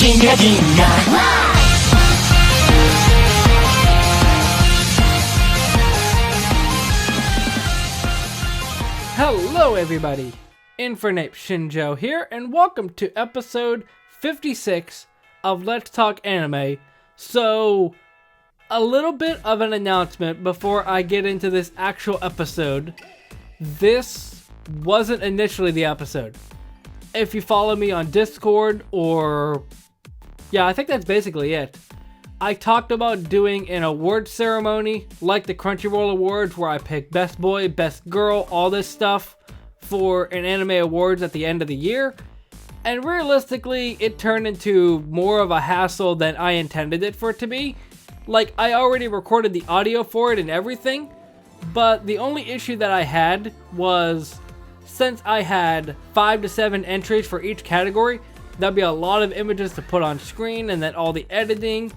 Ginga ginga. Hello everybody, Infernape Shinjo here, and welcome to episode 56 of Let's Talk Anime. So, a little bit of an announcement before I get into this actual episode. This wasn't initially the episode. If you follow me on Discord or... yeah, I think that's basically it. I talked about doing an award ceremony like the Crunchyroll Awards where I pick Best Boy, Best Girl, all this stuff for an anime awards at the end of the year. And realistically, it turned into more of a hassle than I intended it for it to be. Like, I already recorded the audio for it and everything, but the only issue that I had was since I had 5 to 7 entries for each category, that'd be a lot of images to put on screen and then all the editing.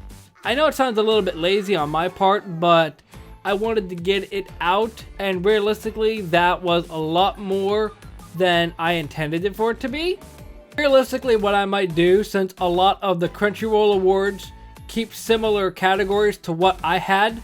I know it sounds a little bit lazy on my part, but I wanted to get it out, and realistically, that was a lot more than I intended it for it to be. Realistically, what I might do, since a lot of the Crunchyroll Awards keep similar categories to what I had,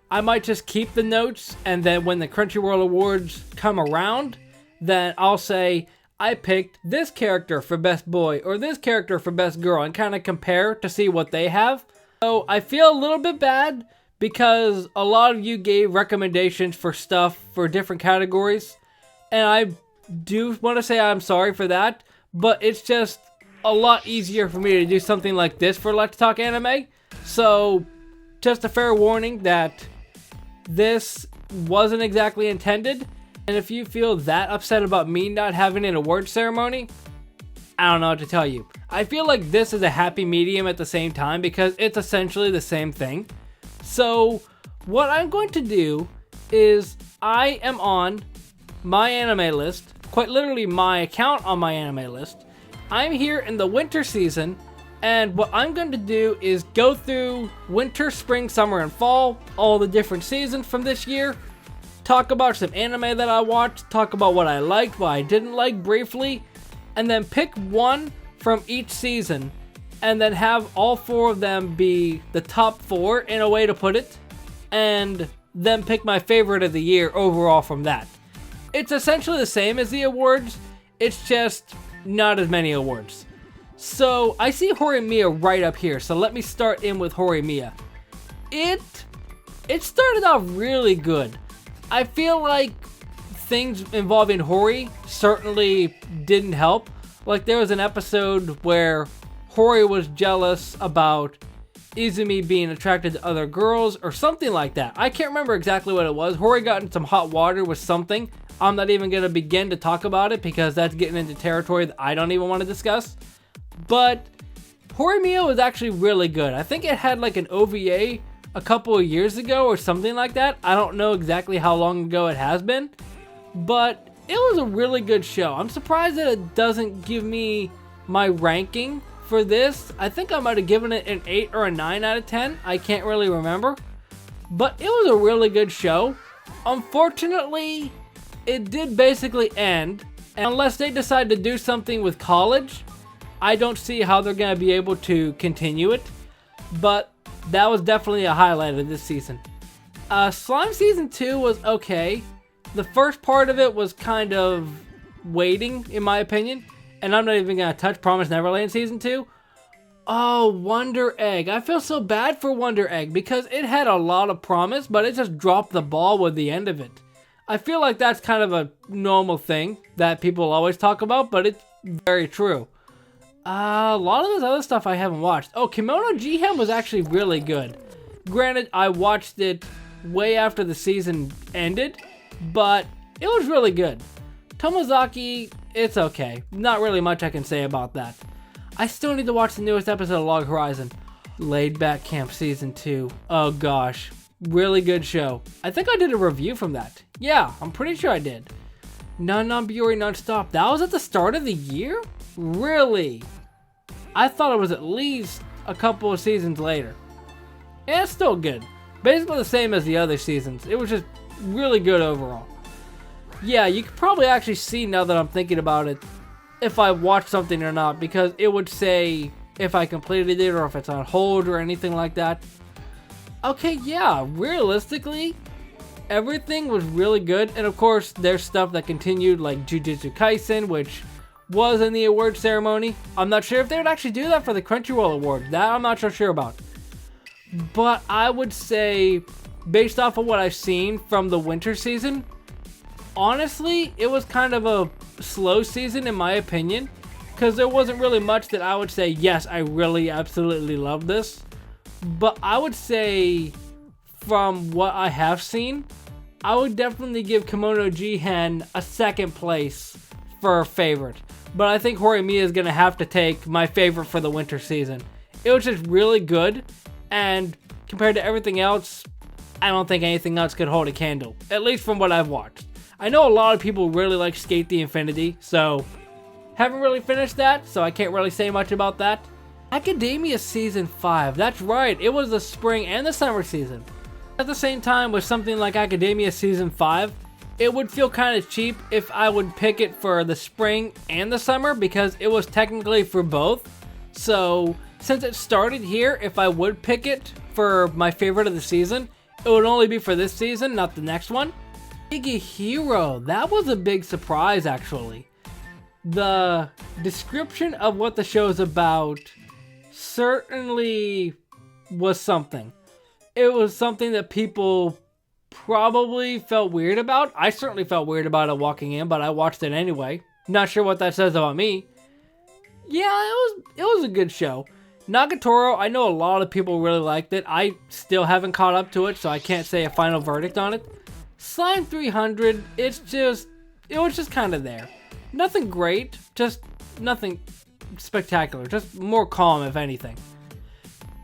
I might just keep the notes, and then when the Crunchyroll Awards come around, then I'll say, I picked this character for Best Boy, or this character for Best Girl, and kind of compare to see what they have. So I feel a little bit bad because a lot of you gave recommendations for stuff for different categories, and I do want to say I'm sorry for that, but it's just a lot easier for me to do something like this for Let's Talk Anime. So just a fair warning that this wasn't exactly intended, and if you feel that upset about me not having an award ceremony, I don't know what to tell you. I feel like this is a happy medium at the same time because it's essentially the same thing. So what I'm going to do is I am on my anime list, quite literally my account on my anime list. I'm here in the winter season, and what I'm going to do is go through winter, spring, summer, and fall, all the different seasons from this year, talk about some anime that I watched, talk about what I liked, what I didn't like briefly, and then pick one from each season, and then have all 4 of them be the top 4 in a way to put it, and then pick my favorite of the year overall from that. It's essentially the same as the awards, it's just not as many awards. So I see Horimiya right up here, so let me start in with Horimiya. It started out really good. I feel like things involving Hori certainly didn't help. Like, there was an episode where Hori was jealous about Izumi being attracted to other girls or something like that. I can't remember exactly what it was. Hori got in some hot water with something. I'm not even going to begin to talk about it because that's getting into territory that I don't even want to discuss. But Horimiya was actually really good. I think it had like an OVA a couple of years ago or something like that. I don't know exactly how long ago it has been, but it was a really good show. I'm surprised that it doesn't give me my ranking for this. I think I might have given it an 8 or a 9 out of 10. I can't really remember. But it was a really good show. Unfortunately, it did basically end. And unless they decide to do something with college, I don't see how they're going to be able to continue it. But that was definitely a highlight of this season. Slime Season 2 was okay. The first part of it was kind of waiting, in my opinion. And I'm not even going to touch Promise Neverland Season 2. Oh, Wonder Egg. I feel so bad for Wonder Egg because it had a lot of promise, but it just dropped the ball with the end of it. I feel like that's kind of a normal thing that people always talk about, but it's very true. A lot of this other stuff I haven't watched. Oh, Kimono Jihen was actually really good. Granted, I watched it way after the season ended, but it was really good. Tomozaki, it's okay. Not really much I can say about that. I still need to watch the newest episode of Log Horizon. Laid Back Camp Season 2. Oh gosh. Really good show. I think I did a review from that. Yeah, I'm pretty sure I did. Non-Biyori Non-Stop. That was at the start of the year? Really? I thought it was at least a couple of seasons later. Yeah, it's still good. Basically the same as the other seasons. It was just really good overall. Yeah, you could probably actually see now that I'm thinking about it if I watched something or not, because it would say if I completed it or if it's on hold or anything like that. Okay, yeah, realistically, everything was really good. And of course, there's stuff that continued, like Jujutsu Kaisen, which was in the award ceremony. I'm not sure if they would actually do that for the Crunchyroll Awards. That I'm not so sure about. But I would say, based off of what I've seen from the winter season, honestly, it was kind of a slow season in my opinion. Because there wasn't really much that I would say, yes, I really absolutely love this. But I would say, from what I have seen, I would definitely give Kemono Jihen a second place for favorite. But I think Horimiya is going to have to take my favorite for the winter season. It was just really good. And compared to everything else, I don't think anything else could hold a candle. At least from what I've watched. I know a lot of people really like Skate the Infinity, so haven't really finished that, so I can't really say much about that. Academia Season 5, that's right, it was the spring and the summer season. At the same time, with something like Academia Season 5, it would feel kind of cheap if I would pick it for the spring and the summer because it was technically for both. So, since it started here, if I would pick it for my favorite of the season, it would only be for this season, not the next one. Higehiro, that was a big surprise actually. The description of what the show is about certainly was something. It was something that people probably felt weird about. I certainly felt weird about it walking in, but I watched it anyway. Not sure what that says about me. Yeah, it was a good show. Nagatoro, I know a lot of people really liked it. I still haven't caught up to it, so I can't say a final verdict on it. Slime 300, it was just kind of there. Nothing great, just nothing spectacular, just more calm if anything.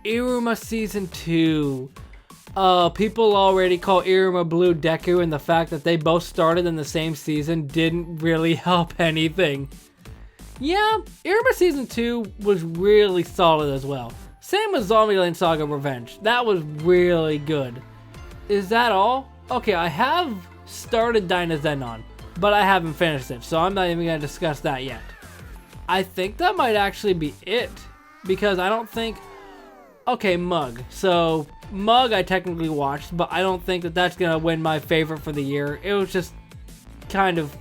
Iruma Season 2. People already call Iruma Blue Deku, and the fact that they both started in the same season didn't really help anything. Yeah, Iruma Season 2 was really solid as well. Same with Zombieland Saga Revenge. That was really good. Is that all? Okay, I have started Dynazenon, but I haven't finished it, so I'm not even going to discuss that yet. I think that might actually be it, because I don't think... Okay, Mug. So, Mug I technically watched, but I don't think that that's going to win my favorite for the year. It was just kind of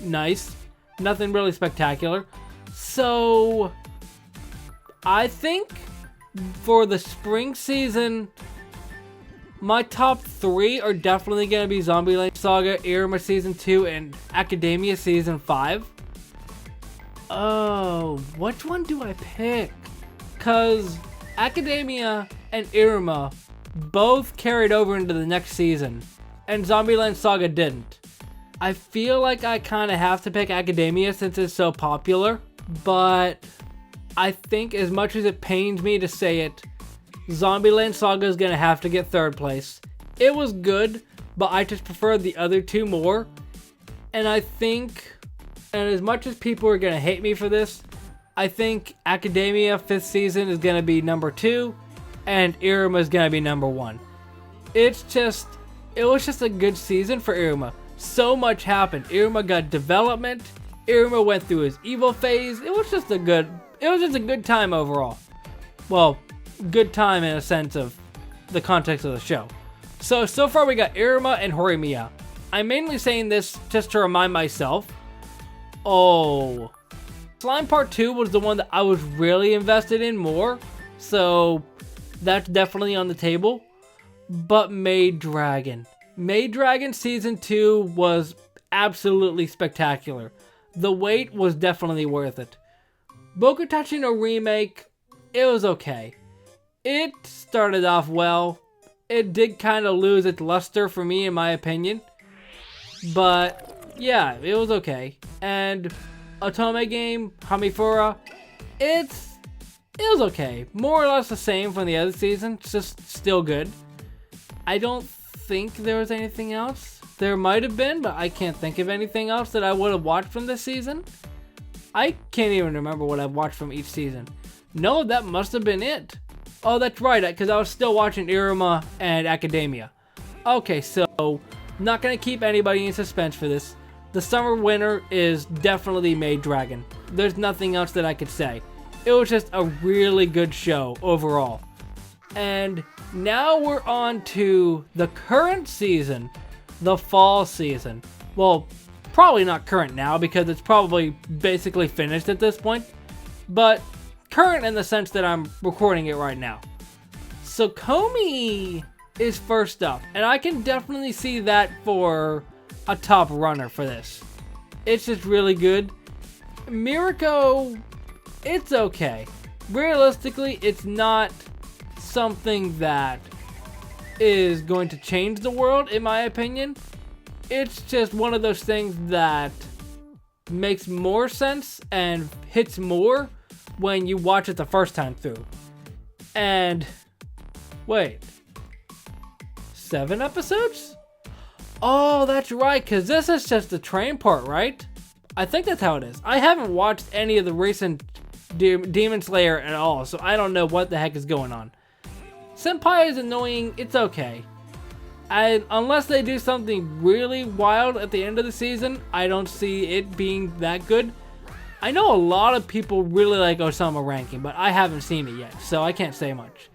nice. Nothing really spectacular. So, I think for the spring season, my top 3 are definitely going to be Zombieland Saga, Iruma Season 2, and Academia Season 5. Oh, which one do I pick? Because Academia and Iruma both carried over into the next season, and Zombieland Saga didn't. I feel like I kind of have to pick Academia since it's so popular, but I think as much as it pains me to say it, Zombieland Saga is going to have to get third place. It was good, but I just preferred the other two more. And I think, and as much as people are going to hate me for this, I think Academia 5th season is going to be number 2, and Iruma is going to be number 1. It was just a good season for Iruma. So much happened. Iruma got development. Iruma went through his evil phase. It was just a good time overall. Well, good time in a sense of the context of the show. So far we got Iruma and Horimiya. I'm mainly saying this just to remind myself. Oh, Slime Part 2 was the one that I was really invested in more, so that's definitely on the table. But Maid Dragon Season 2 was absolutely spectacular. The wait was definitely worth it. Bokutachi no Remake, it was okay. It started off well. It did kind of lose its luster for me, in my opinion. But yeah, it was okay. And Otome game, Hamifura, it was okay. More or less the same from the other season, it's just still good. I don't think there was anything else. There might have been, but I can't think of anything else that I would have watched from this season. I can't even remember what I've watched from each season. No, that must have been it. Oh, that's right, because I was still watching Iruma and Academia. Okay, so, not going to keep anybody in suspense for this. The summer winner is definitely Maid Dragon. There's nothing else that I could say. It was just a really good show overall. And now we're on to the current season, the fall season. Well, probably not current now because it's probably basically finished at this point, but current in the sense that I'm recording it right now. So Komi is first up, and I can definitely see that for a top runner for this. It's just really good. Mirako, it's okay. Realistically, it's not something that is going to change the world, in my opinion. It's just one of those things that makes more sense and hits more when you watch it the first time through. And wait, 7 episodes? Oh, that's right, because this is just the train part, right? I think that's how it is. I haven't watched any of the recent Demon Slayer at all, so I don't know what the heck is going on. Senpai is annoying, it's okay. Unless they do something really wild at the end of the season, I don't see it being that good. I know a lot of people really like Osama ranking, but I haven't seen it yet, so I can't say much.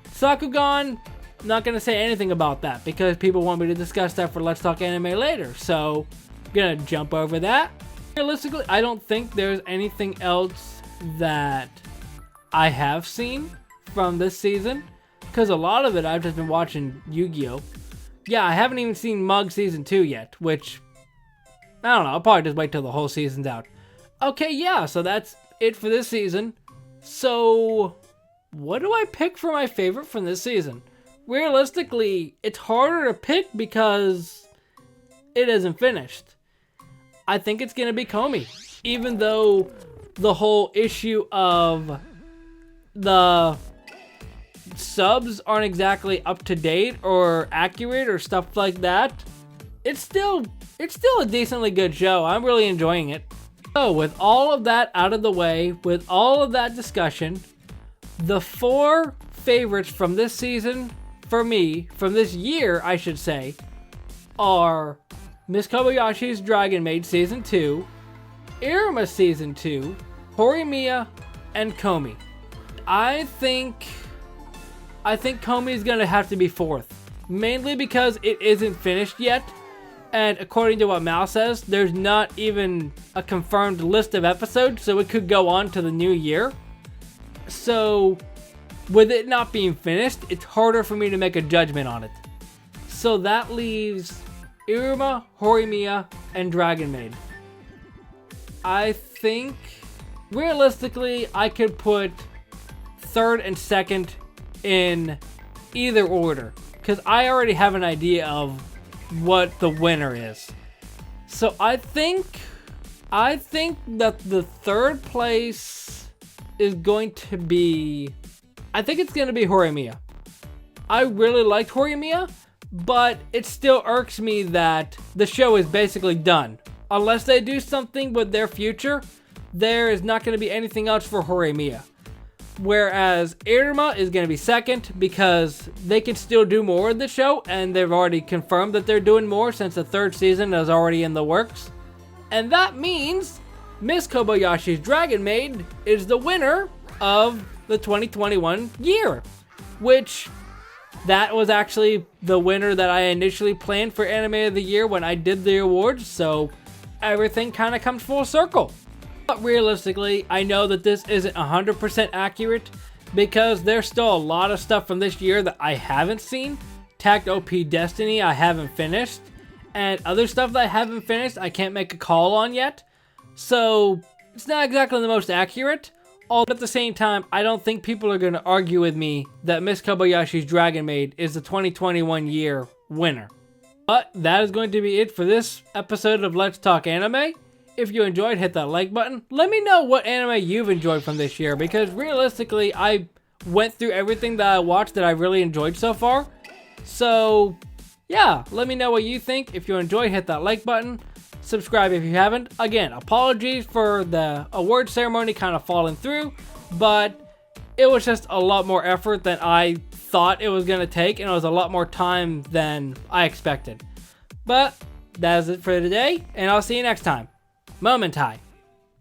Sakugan, not going to say anything about that because people want me to discuss that for Let's Talk Anime later, so I'm going to jump over that. Realistically, I don't think there's anything else that I have seen from this season, because a lot of it I've just been watching Yu-Gi-Oh! Yeah, I haven't even seen Mug Season 2 yet, which, I don't know, I'll probably just wait till the whole season's out. Okay, yeah, so that's it for this season. So, what do I pick for my favorite from this season? Realistically, it's harder to pick because it isn't finished. I think it's going to be Komi, even though the whole issue of the subs aren't exactly up to date or accurate or stuff like that. It's still a decently good show. I'm really enjoying it. So with all of that out of the way, with all of that discussion, the 4 favorites from this season, for me, from this year I should say, are Miss Kobayashi's Dragon Maid Season 2, Iruma Season 2, Horimiya, and Komi. I think Komi is going to have to be 4th, mainly because it isn't finished yet, and according to what Mal says, there's not even a confirmed list of episodes, so it could go on to the new year. So, with it not being finished, it's harder for me to make a judgment on it. So that leaves Iruma, Horimiya, and Dragon Maid. I think, realistically, I could put 3rd and 2nd in either order, because I already have an idea of what the winner is. So I think that the 3rd place is going to be, I think it's going to be Horimiya. I really liked Horimiya, but it still irks me that the show is basically done. Unless they do something with their future, there is not going to be anything else for Horimiya. Whereas Iruma is going to be 2nd because they can still do more of the show, and they've already confirmed that they're doing more since the 3rd season is already in the works. And that means Miss Kobayashi's Dragon Maid is the winner of the 2021 year, which that was actually the winner that I initially planned for Anime of the Year when I did the awards, so everything kind of comes full circle. But realistically, I know that this isn't 100% accurate because there's still a lot of stuff from this year that I haven't seen. Takt OP Destiny I haven't finished, and other stuff that I haven't finished I can't make a call on yet. So it's not exactly the most accurate. Although at the same time, I don't think people are going to argue with me that Miss Kobayashi's Dragon Maid is the 2021 year winner. But that is going to be it for this episode of Let's Talk Anime. If you enjoyed, hit that like button. Let me know what anime you've enjoyed from this year, because realistically, I went through everything that I watched that I really enjoyed so far. So, yeah, let me know what you think. If you enjoyed, hit that like button. Subscribe if you haven't. Again, apologies for the award ceremony kind of falling through, but it was just a lot more effort than I thought it was going to take, and it was a lot more time than I expected. But that is it for today, and I'll see you next time. Momentai.